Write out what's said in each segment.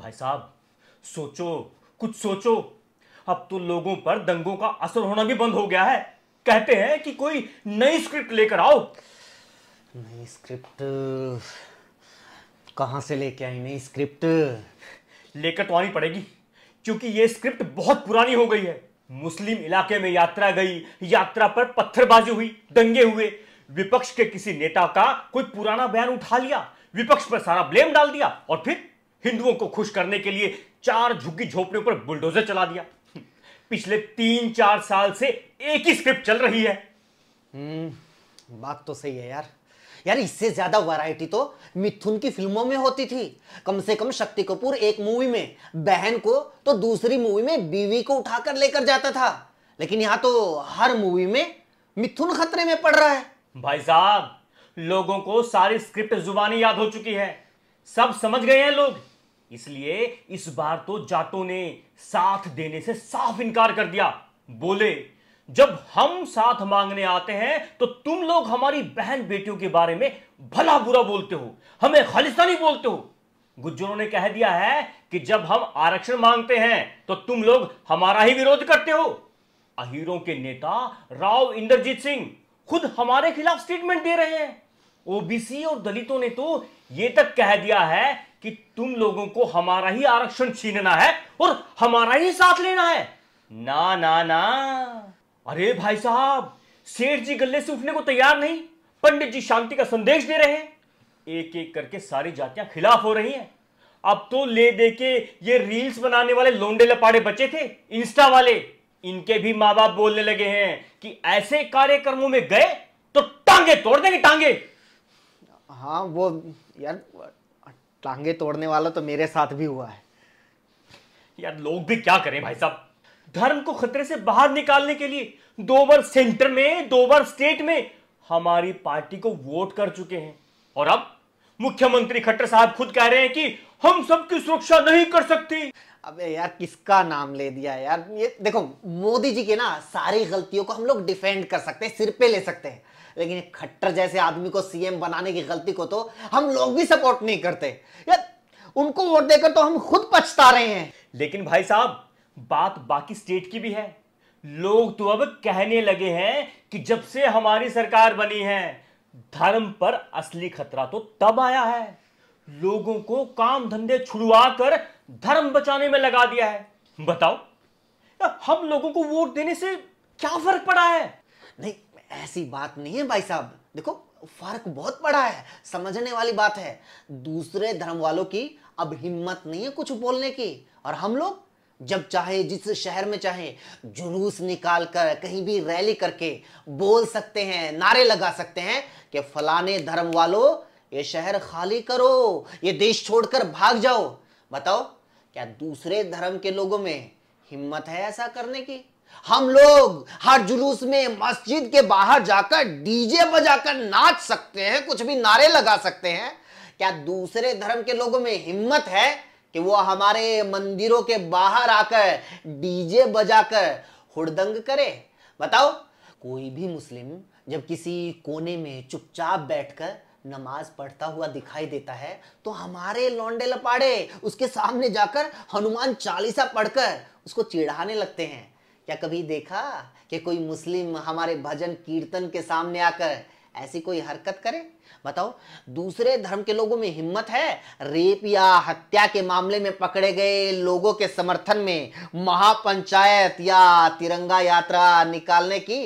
भाई साहब सोचो, कुछ सोचो। अब तो लोगों पर दंगों का असर होना भी बंद हो गया है। कहते हैं कि कोई नई स्क्रिप्ट लेकर आओ। नई स्क्रिप्ट? कहाँ से लेके आई नई स्क्रिप्ट? लेकर तो आनी पड़ेगी, क्योंकि यह स्क्रिप्ट बहुत पुरानी हो गई है। मुस्लिम इलाके में यात्रा गई, यात्रा पर पत्थरबाजी हुई, दंगे हुए, विपक्ष के किसी नेता का कोई पुराना बयान उठा लिया, विपक्ष पर सारा ब्लेम डाल दिया और फिर हिंदुओं को खुश करने के लिए 4 झुग्गी झोपड़ियों पर बुलडोजर चला दिया। पिछले 3-4 साल से एक ही स्क्रिप्ट चल रही है। बात तो सही है यार। यार इससे ज्यादा वैरायटी तो मिथुन की फिल्मों में होती थी। कम से कम शक्ति कपूर एक मूवी में बहन को तो दूसरी मूवी में बीवी को उठाकर लेकर जाता था, लेकिन यहां तो हर मूवी में मिथुन खतरे में पड़ रहा है। भाई साहब, लोगों को सारी स्क्रिप्ट जुबानी याद हो चुकी है, सब समझ गए हैं लोग। इसलिए इस बार तो जाटों ने साथ देने से साफ इनकार कर दिया। बोले, जब हम साथ मांगने आते हैं तो तुम लोग हमारी बहन बेटियों के बारे में भला बुरा बोलते हो, हमें खालिस्तानी बोलते हो। गुज्जरों ने कह दिया है कि जब हम आरक्षण मांगते हैं तो तुम लोग हमारा ही विरोध करते हो। अहीरों के नेता राव इंद्रजीत सिंह खुद हमारे खिलाफ स्टेटमेंट दे रहे हैं। ओबीसी और दलितों ने तो यह तक कह दिया है कि तुम लोगों को हमारा ही आरक्षण छीनना है और हमारा ही साथ लेना है। ना ना ना, अरे भाई साहब, सेठ जी गले से उठने को तैयार नहीं, पंडित जी शांति का संदेश दे रहे हैं। एक एक करके सारी जातियां खिलाफ हो रही हैं। अब तो ले दे के ये रील्स बनाने वाले लोंडे लपाड़े बचे थे, इंस्टा वाले, इनके भी माँ बाप बोलने लगे हैं कि ऐसे कार्यक्रमों में गए तो टांगे तोड़ देंगे, टांगे। हाँ वो यार, टांगे तोड़ने वाला तो मेरे साथ भी हुआ है। यार लोग भी क्या करें भाई साहब, धर्म को खतरे से बाहर निकालने के लिए 2 बार सेंटर में 2 बार स्टेट में हमारी पार्टी को वोट कर चुके हैं, और अब मुख्यमंत्री खट्टर साहब खुद कह रहे हैं कि हम सबकी सुरक्षा नहीं कर सकती। अबे यार किसका नाम ले दिया यार। ये देखो, मोदी जी के ना सारी गलतियों को हम लोग डिफेंड कर सकते हैं, सिर पे ले सकते हैं, लेकिन खट्टर जैसे आदमी को सीएम बनाने की गलती को तो हम लोग भी सपोर्ट नहीं करते यार। उनको वोट देकर तो हम खुद पछता रहे हैं। लेकिन भाई साहब, बात बाकी स्टेट की भी है। लोग तो अब कहने लगे हैं कि जब से हमारी सरकार बनी है, धर्म पर असली खतरा तो तब आया है। लोगों को काम धंधे छुड़वा कर धर्म बचाने में लगा दिया है। बताओ, हम लोगों को वोट देने से क्या फर्क पड़ा है? नहीं, ऐसी बात नहीं है भाई साहब। देखो, फर्क बहुत बड़ा है, समझने वाली बात है। दूसरे धर्म वालों की अब हिम्मत नहीं है कुछ बोलने की, और हम लोग जब चाहे जिस शहर में चाहे जुलूस निकाल कर कहीं भी रैली करके बोल सकते हैं, नारे लगा सकते हैं कि फलाने धर्म वालों ये शहर खाली करो, ये देश छोड़कर भाग जाओ। बताओ, क्या दूसरे धर्म के लोगों में हिम्मत है ऐसा करने की? हम लोग हर जुलूस में मस्जिद के बाहर जाकर डीजे बजाकर नाच सकते हैं, कुछ भी नारे लगा सकते हैं। क्या दूसरे धर्म के लोगों में हिम्मत है कि वो हमारे मंदिरों के बाहर आकर डीजे बजाकर हुड़दंग करे? बताओ, कोई भी मुस्लिम जब किसी कोने में चुपचाप बैठकर नमाज पढ़ता हुआ दिखाई देता है तो हमारे लौंडे लपाड़े उसके सामने जाकर हनुमान चालीसा पढ़कर उसको चिढ़ाने लगते हैं। क्या कभी देखा कि कोई मुस्लिम हमारे भजन कीर्तन के सामने आकर ऐसी कोई हरकत करे? बताओ, दूसरे धर्म के लोगों में हिम्मत है रेप या हत्या के मामले में पकड़े गए लोगों के समर्थन में महापंचायत या तिरंगा यात्रा निकालने की?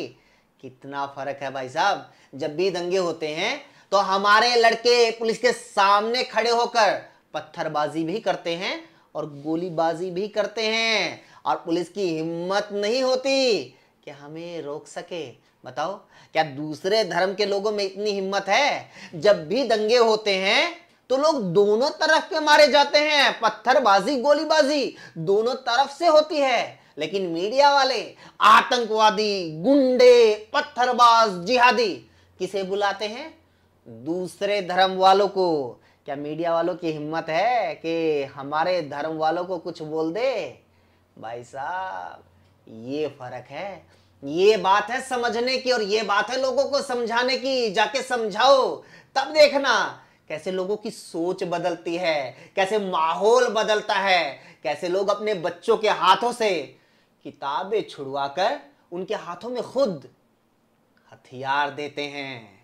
कितना फर्क है भाई साहब। जब भी दंगे होते हैं तो हमारे लड़के पुलिस के सामने खड़े होकर पत्थरबाजी भी करते हैं और गोलीबाजी भी करते हैं, और पुलिस की हिम्मत नहीं होती कि हमें रोक सके। बताओ, क्या दूसरे धर्म के लोगों में इतनी हिम्मत है? जब भी दंगे होते हैं तो लोग दोनों तरफ के मारे जाते हैं, पत्थरबाजी गोलीबाजी दोनों तरफ से होती है, लेकिन मीडिया वाले आतंकवादी, गुंडे, पत्थरबाज, जिहादी किसे बुलाते हैं? दूसरे धर्म वालों को। क्या मीडिया वालों की हिम्मत है कि हमारे धर्म वालों को कुछ बोल दे? भाई साहब, ये फर्क है, ये बात है समझने की, और ये बात है लोगों को समझाने की। जाके समझाओ, तब देखना कैसे लोगों की सोच बदलती है, कैसे माहौल बदलता है, कैसे लोग अपने बच्चों के हाथों से किताबें छुड़वाकर उनके हाथों में खुद हथियार देते हैं।